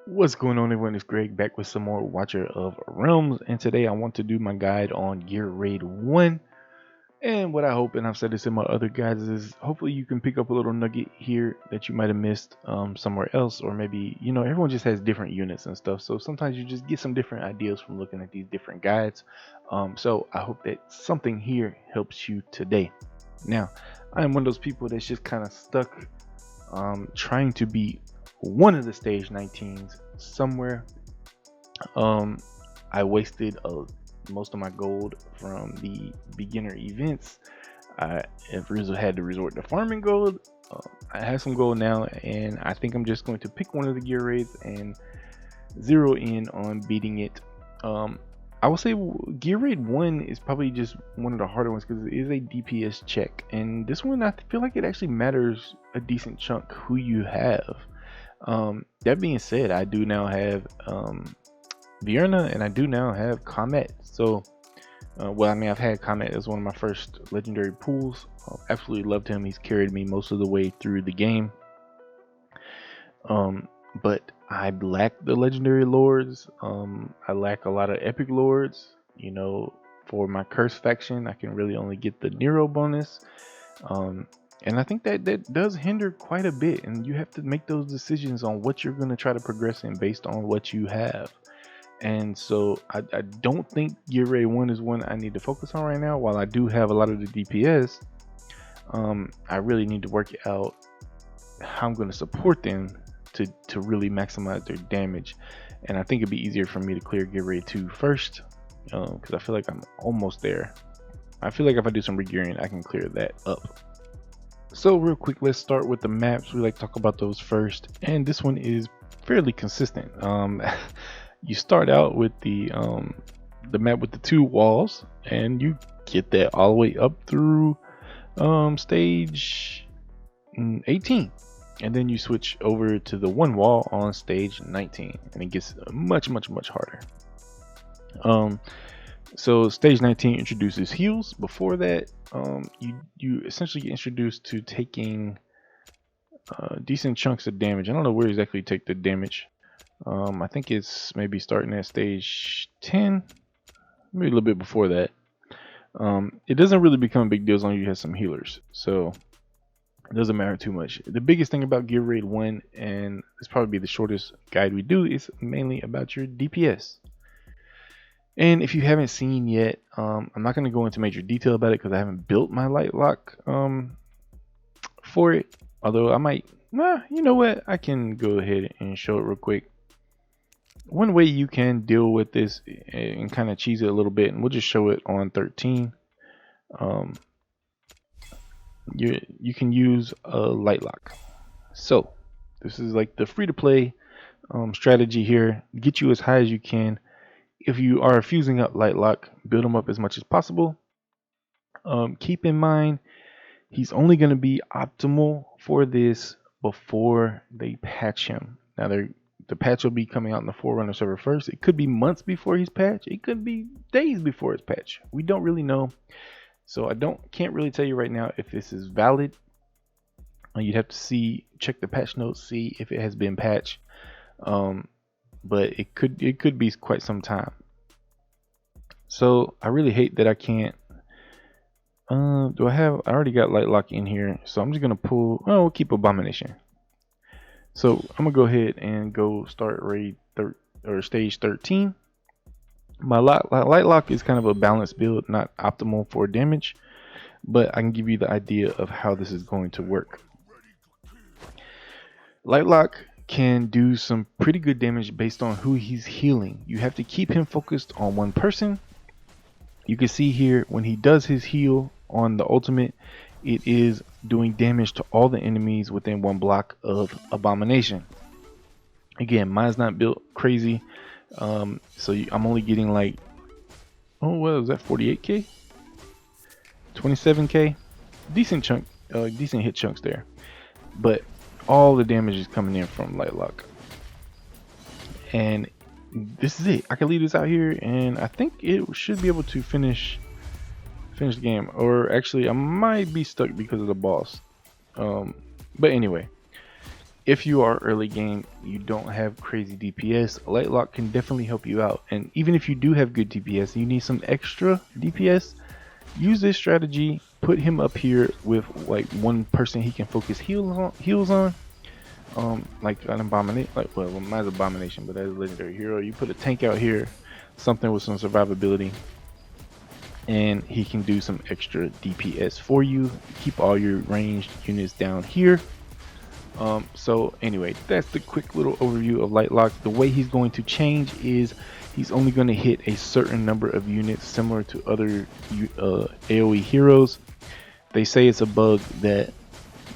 What's going on, everyone? It's Greg back with some more Watcher of Realms, and today I want to do my guide on Gear Raid 1. And what I hope, and I've said this in my other guides, is hopefully you can pick up a little nugget here that you might have missed somewhere else, or maybe, everyone just has different units and stuff, so sometimes you just get some different ideas from looking at these different guides. So I hope that something here helps you today. Now, I am one of those people that's just kind of stuck trying to be one of the stage 19s somewhere. I wasted most of my gold from the beginner events. I had to resort to farming gold. I have some gold now, and I think I'm just going to pick one of the gear raids and zero in on beating it. I will say Gear Raid 1 is probably just one of the harder ones because it is a DPS check, and this one I feel like it actually matters a decent chunk who you have. That being said, I do now have Vierna, and I do now have Comet. So I've had Comet as one of my first legendary pools. Absolutely loved him. He's carried me most of the way through the game. But I lack the legendary lords. I lack a lot of epic lords. For my curse faction, I can really only get the Nero bonus. And I think that does hinder quite a bit, and you have to make those decisions on what you're going to try to progress in based on what you have. And so I don't think Gear Raid 1 is one I need to focus on right now. While I do have a lot of the DPS, I really need to work out how I'm going to support them to really maximize their damage. And I think it'd be easier for me to clear Gear Raid 2 first, because I feel like I'm almost there. I feel like if I do some regearing, I can clear that up. So real quick, let's start with the maps. We like to talk about those first, and this one is fairly consistent. You start out with the map with the two walls, and you get that all the way up through stage 18, and then you switch over to the one wall on stage 19, and it gets much harder. So stage 19 introduces heals. Before that, you essentially get introduced to taking decent chunks of damage. I don't know where exactly you take the damage. I think it's maybe starting at stage 10, maybe a little bit before that. It doesn't really become a big deal as long as you have some healers, so it doesn't matter too much. The biggest thing about Gear Raid 1, and this probably be the shortest guide we do, is mainly about your DPS. And if you haven't seen yet, I'm not going to go into major detail about it because I haven't built my Lightlock for it. Although I might, you know what? I can go ahead and show it real quick. One way you can deal with this and kind of cheese it a little bit, and we'll just show it on 13. You can use a Lightlock. So this is like the free-to-play strategy here. Get you as high as you can. If you are fusing up Lightlock, build them up as much as possible. Keep in mind, he's only going to be optimal for this before they patch him. Now, the patch will be coming out in the Forerunner server first. It could be months before he's patched. It could be days before it's patched. We don't really know. So I can't really tell you right now if this is valid. You'd have to check the patch notes, see if it has been patched. But it could be quite some time. So I really hate that I can't. I already got Lightlock in here, so I'm just gonna pull. Oh, we'll keep Abomination. So I'm gonna go ahead and go start stage 13. My Lightlock is kind of a balanced build, not optimal for damage, but I can give you the idea of how this is going to work. Lightlock can do some pretty good damage based on who he's healing. You have to keep him focused on one person. You can see here when he does his heal on the ultimate, it is doing damage to all the enemies within one block of Abomination. Again, mine's not built crazy, so I'm only getting like, what was that, 48k, 27k, decent hit chunks there, but all the damage is coming in from Lightlock. And this is it. I can leave this out here, and I think it should be able to finish the game. Or actually, I might be stuck because of the boss. But anyway, if you are early game, you don't have crazy DPS, Lightlock can definitely help you out. And even if you do have good DPS, you need some extra DPS, use this strategy. Put him up here with like one person he can focus heals on. Like an abomination, like, well, mine's abomination, but as a legendary hero, you put a tank out here, something with some survivability, and he can do some extra DPS for you. Keep all your ranged units down here. So anyway, that's the quick little overview of Lightlock. The way he's going to change is he's only going to hit a certain number of units, similar to other AoE heroes. They say it's a bug that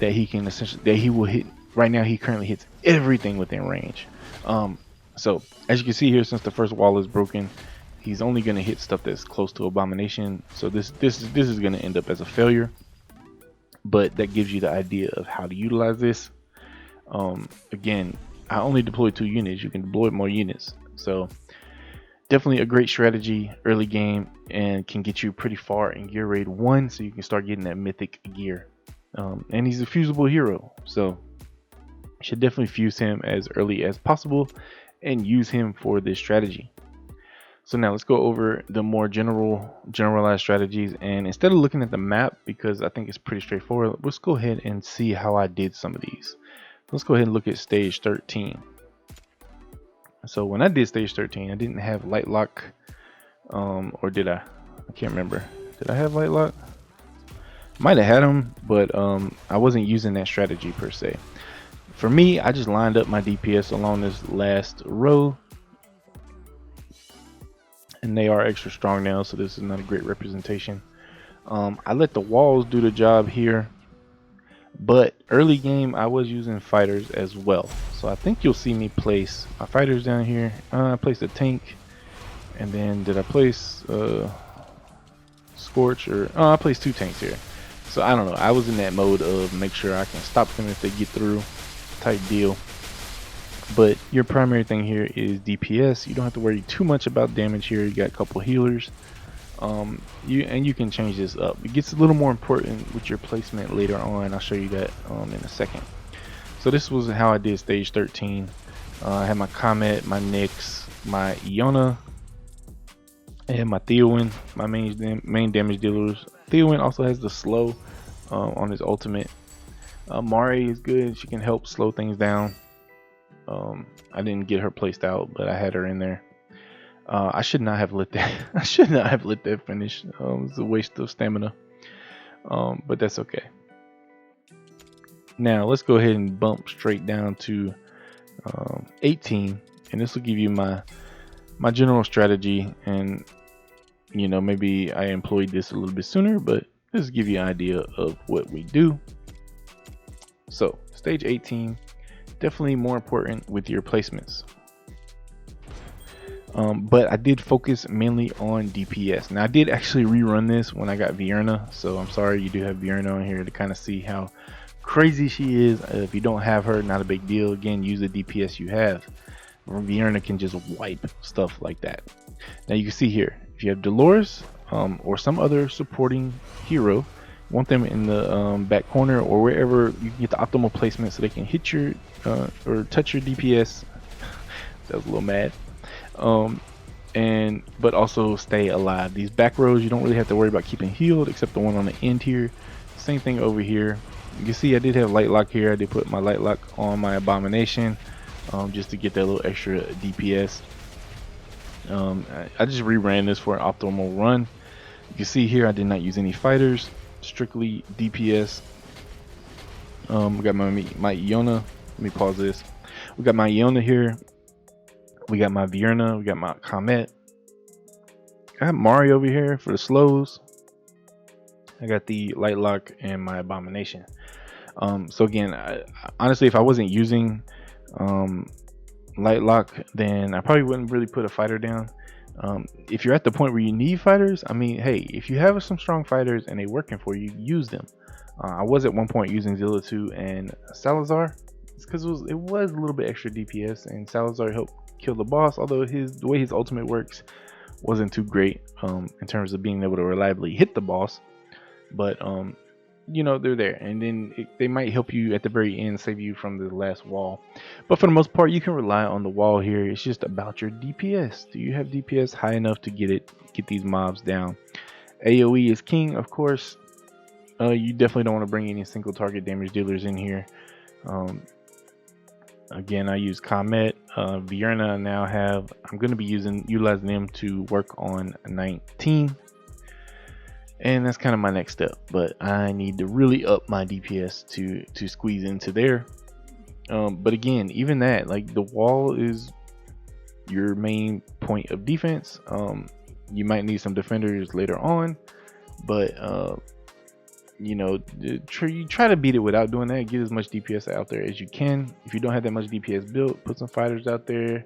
he can essentially, that he will hit. Right now he currently hits everything within range. So as you can see here, since the first wall is broken, he's only going to hit stuff that's close to abomination. So this is going to end up as a failure, but that gives you the idea of how to utilize this. Again, I only deployed 2 units. You can deploy more units, so definitely a great strategy early game, and can get you pretty far in gear raid 1, so you can start getting that mythic gear. And he's a fusible hero, so you should definitely fuse him as early as possible and use him for this strategy. So now let's go over the more generalized strategies, and instead of looking at the map, because I think it's pretty straightforward, let's go ahead and see how I did some of these. Let's go ahead and look at stage 13. So when I did stage 13, I didn't have Lightlock, or did I? I can't remember. Did I have Lightlock? Might have had him, but I wasn't using that strategy per se. For me, I just lined up my DPS along this last row, and they are extra strong now, so this is not a great representation. I let the walls do the job here, but early game I was using fighters as well. So I think you'll see me place my fighters down here. I placed a tank, and then did I place Scorch, or I placed 2 tanks here. So I don't know, I was in that mode of make sure I can stop them if they get through type deal. But your primary thing here is DPS. You don't have to worry too much about damage here. You got a couple healers. You can change this up. It gets a little more important with your placement later on. I'll show you that in a second. So this was how I did stage 13. I had my Comet, my Nyx, my Iona, and my Theowen, my main damage dealers. Theowen also has the slow on his ultimate. Mari is good. She can help slow things down. I didn't get her placed out, but I had her in there. I should not have let that. I should not have let that finish. It was a waste of stamina. But that's okay. Now let's go ahead and bump straight down to 18, and this will give you my general strategy. And you know, maybe I employed this a little bit sooner, but this will give you an idea of what we do. So stage 18, definitely more important with your placements. But I did focus mainly on DPS. Now I did actually rerun this when I got Vierna, so I'm sorry you do have Vierna on here to kind of see how crazy she is. If you don't have her, not a big deal. Again, use the DPS you have. Vierna can just wipe stuff like that. Now you can see here, if you have Dolores or some other supporting hero, want them in the back corner or wherever you can get the optimal placement so they can hit your or touch your DPS. That was a little mad. But also stay alive. These back rows you don't really have to worry about keeping healed, except the one on the end here. Same thing over here. You can see I did have Lightlock here. I did put my Lightlock on my abomination just to get that little extra DPS. I just reran this for an optimal run. You can see here I did not use any fighters, strictly DPS. We got my Iona. Let me pause this. We got my Iona here. We got my Vierna. We got my Comet. I have Mari over here for the slows. I got the Lightlock and my abomination. So again, honestly, if I wasn't using Lightlock, then I probably wouldn't really put a fighter down. If you're at the point where you need fighters, I mean, hey, if you have some strong fighters and they're working for you, use them. I was at one point using Zilla2 and Salazar. It's because it was a little bit extra DPS, and Salazar helped kill the boss, although the way his ultimate works wasn't too great in terms of being able to reliably hit the boss. But you know, they're there, and then they might help you at the very end, save you from the last wall. But for the most part, you can rely on the wall here. It's just about your DPS. Do you have DPS high enough to get these mobs down? AoE is king, of course. You definitely don't want to bring any single target damage dealers in here. Again, I use Comet, Vierna. Now I'm going to be utilizing them to work on 19. And that's kind of my next step, but I need to really up my DPS to squeeze into there. But again, even that, like, the wall is your main point of defense. You might need some defenders later on, but you know, you try to beat it without doing that. Get as much DPS out there as you can. If you don't have that much DPS built, put some fighters out there.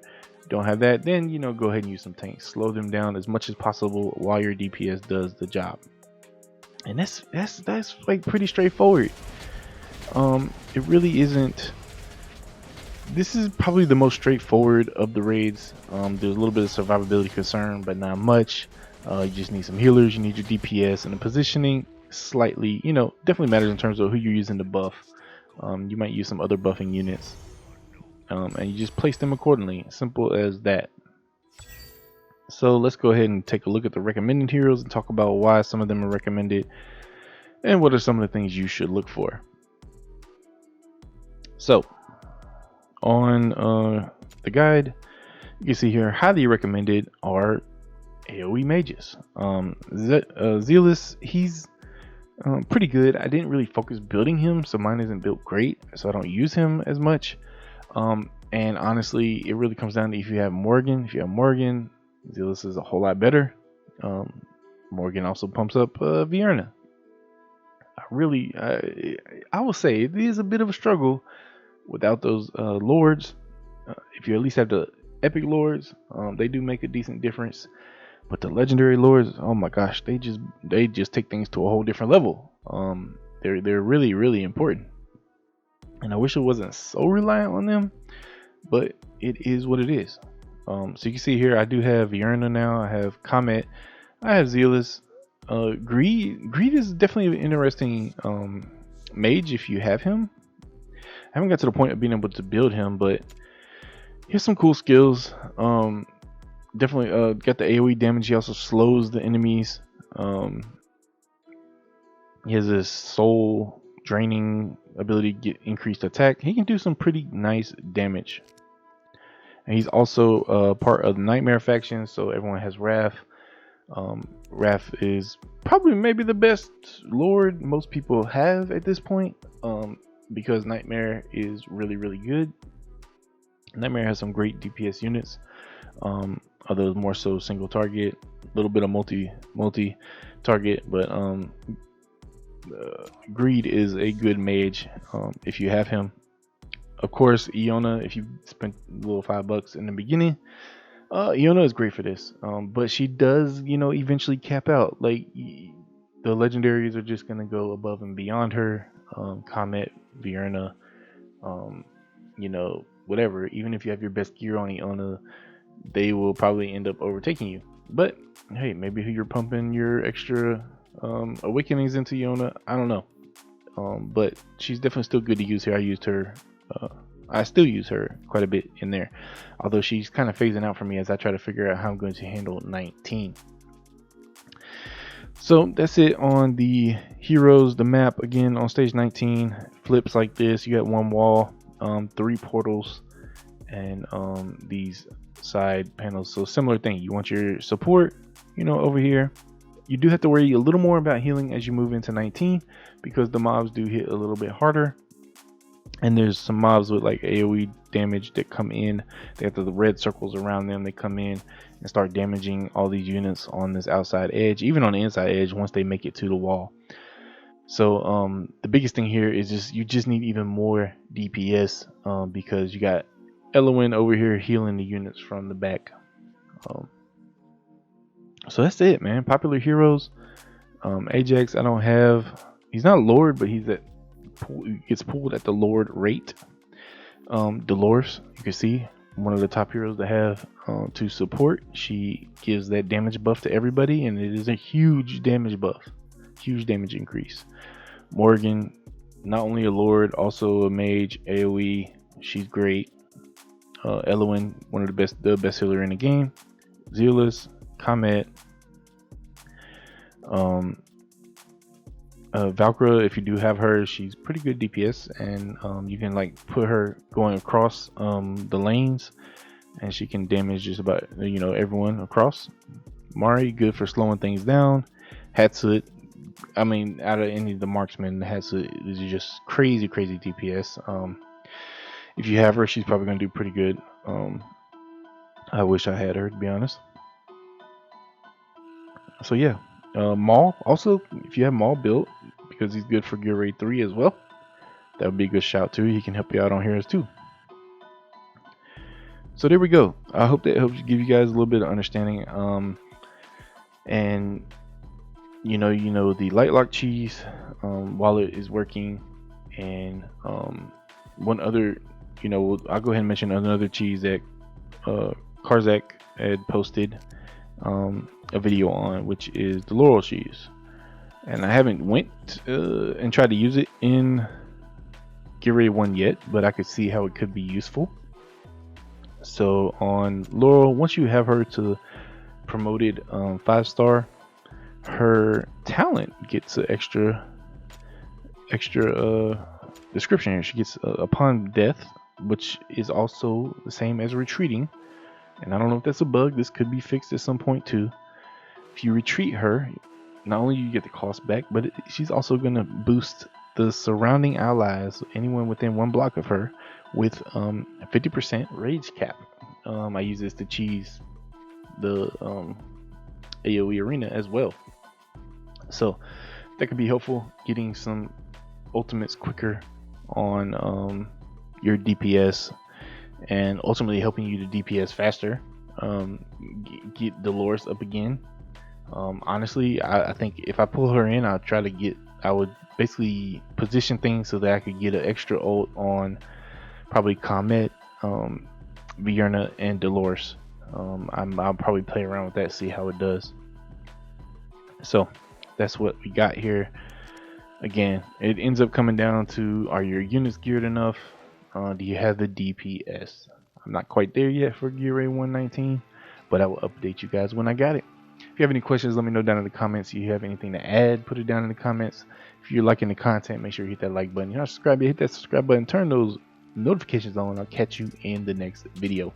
Don't have that, then, you know, go ahead and use some tanks. Slow them down as much as possible while your DPS does the job. And that's like pretty straightforward. It really isn't. This is probably the most straightforward of the raids. There's a little bit of survivability concern, but not much. You just need some healers, you need your DPS, and the positioning slightly, you know, definitely matters in terms of who you're using to buff. You might use some other buffing units, and you just place them accordingly. Simple as that. So let's go ahead and take a look at the recommended heroes and talk about why some of them are recommended and what are some of the things you should look for. So on the guide, you can see here highly recommended are AoE mages. Zealous, he's pretty good. I didn't really focus building him, so mine isn't built great, so I don't use him as much. And honestly, it really comes down to if you have Morgan. If you have Morgan, Zealous is a whole lot better. Morgan also pumps up Vierna. I will say it is a bit of a struggle without those lords. If you at least have the epic lords, they do make a decent difference. But the legendary lords, oh my gosh, they just take things to a whole different level. They're really, really important. And I wish it wasn't so reliant on them, but it is what it is. So you can see here I do have Vierna now, I have Comet, I have Zealous. Greed is definitely an interesting mage if you have him. I haven't got to the point of being able to build him, but he has some cool skills. Definitely got the AoE damage. He also slows the enemies. He has this soul draining ability to get increased attack. He can do some pretty nice damage. And he's also part of the Nightmare faction, so everyone has Wrath. Wrath is probably maybe the best lord most people have at this point, because Nightmare is really, really good. Nightmare has some great DPS units, although more so single target, a little bit of multi target, but Greed is a good mage if you have him. Of course, Iona, if you spent a little $5 in the beginning, Iona is great for this, but she does, you know, eventually cap out. Like, the legendaries are just gonna go above and beyond her. Comet, Vierna, you know, whatever. Even if you have your best gear on Iona, they will probably end up overtaking you. But hey, maybe you're pumping your extra awakenings into Iona. I don't know, but she's definitely still good to use here. I still use her quite a bit in there, although she's kind of phasing out for me as I try to figure out how I'm going to handle 19. So that's it on the heroes. The map, again, on stage 19 flips like this. You got one wall, 3 portals, and these side panels. So similar thing. You want your support, you know, over here. You do have to worry a little more about healing as you move into 19, because the mobs do hit a little bit harder. And there's some mobs with like AoE damage that come in. They have the red circles around them. They come in and start damaging all these units on this outside edge, even on the inside edge once they make it to the wall. So the biggest thing here is you just need even more DPS, because you got Elowin over here healing the units from the back. So that's it, man. Popular heroes. Ajax, I don't have. He's not Lord, but gets pulled at the Lord rate. Dolores, you can see, one of the top heroes to have to support. She gives that damage buff to everybody, and it is a huge damage buff, huge damage increase. Morgan, not only a lord, also a mage, AoE. She's great. Elowen, one of the best healer in the game. Zealous, Comet, Valkyra, if you do have her, she's pretty good DPS, and you can like put her going across the lanes, and she can damage just about everyone across. Mari, good for slowing things down. Hatsut, I mean, out of any of the marksmen, Hatsut is just crazy DPS. If you have her, she's probably gonna do pretty good. I wish I had her, to be honest. So yeah, Maul also, if you have Maul built, because he's good for Gear 3 as well, that would be a good shout too. He can help you out on heroes too. So there we go. I hope that helps give you guys a little bit of understanding. And you know the Lightlock cheese wallet is working, and one other, I'll go ahead and mention another cheese that Karzak had posted a video on, which is the Laurel cheese, and I haven't went and tried to use it in Gear 1 yet, but I could see how it could be useful. So on Laurel, once you have her to promoted 5-star, her talent gets an extra description here. She gets upon death, which is also the same as retreating, and I don't know if that's a bug. This could be fixed at some point too. If you retreat her, not only you get the cost back, but she's also going to boost the surrounding allies, anyone within 1 block of her, with 50% rage cap. I use this to cheese the AoE arena as well, so that could be helpful, getting some ultimates quicker on your DPS, and ultimately helping you to DPS faster, get Dolores up again. Honestly, I think if I pull her in, I would basically position things so that I could get an extra ult on probably Comet, Vierna, and Dolores. I'll probably play around with that, see how it does. So that's what we got here. Again, it ends up coming down to, are your units geared enough? Do you have the DPS? I'm not quite there yet for GR1-18, but I will update you guys when I got it. If you have any questions, let me know down in the comments. If you have anything to add, put it down in the comments. If you're liking the content, make sure you hit that like button. You're not subscribed yet, hit that subscribe button, turn those notifications on. I'll catch you in the next video.